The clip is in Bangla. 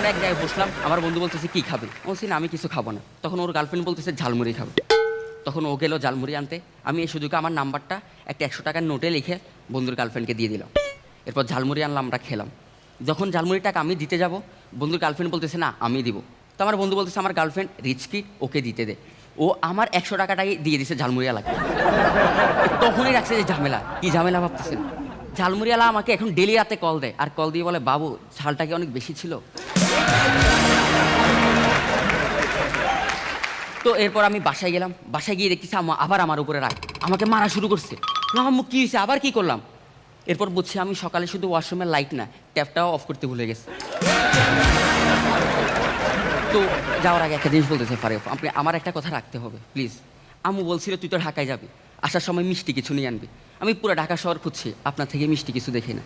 আমরা এক জায়গায় বসলাম, আমার বন্ধু বলতেছে কি খাবে, বলছি না আমি কিছু খাবো না। তখন ওর গার্লফ্রেন্ড বলতেছে ঝালমুড়ি খাবে। তখন ও গেল ঝালমুড়ি আনতে, আমি এই সুযোগে আমার নাম্বারটা একটা 100 টাকার নোটে লিখে বন্ধুর গার্লফ্রেন্ডকে দিয়ে দিলাম। এরপর ঝালমুড়ি আনলাম, আমরা খেলাম। যখন ঝালমুড়ির টাকা আমি দিতে যাব, বন্ধুর গার্লফ্রেন্ড বলতেছে না আমি দিব। তো আমার বন্ধু বলতেছে আমার গার্লফ্রেন্ড রিচ কিড, ওকে দিতে দে। ও আমার 100 টাকাটাই দিয়ে দিছে ঝালমুড়িওয়ালাকে। তখনই রাখছে যে ঝামেলা, কি ঝামেলা ভাবতেছেন? ঝালমুড়িওয়ালা আমাকে এখন ডেলি রাতে কল দেয়, আর কল দিয়ে বলে বাবু ঝালটা কি অনেক বেশি ছিল। তো এরপর আমি বাসায় গেলাম, বাসায় গিয়ে দেখতেছি আম্মু আবার আমার উপরে রাগ, আমাকে মারা শুরু করছে। বললাম, আম্মু কি হয়েছে, আবার কি করলাম? এরপর বুঝছি আমি সকালে শুধু ওয়াশরুমের লাইট না, ট্যাপটাও অফ করতে ভুলে গেছি। তো যাওয়ার আগে একটা জিনিস বলতেছে ফারিফ, আপনি আমার একটা কথা রাখতে হবে প্লিজ। আম্মু বলছিল তুই তো ঢাকায় যাবি, আসার সময় মিষ্টি কিছু নিয়ে আনবি। আমি পুরো ঢাকা শহর খুঁজছি, আপনার থেকে মিষ্টি কিছু দেখি না।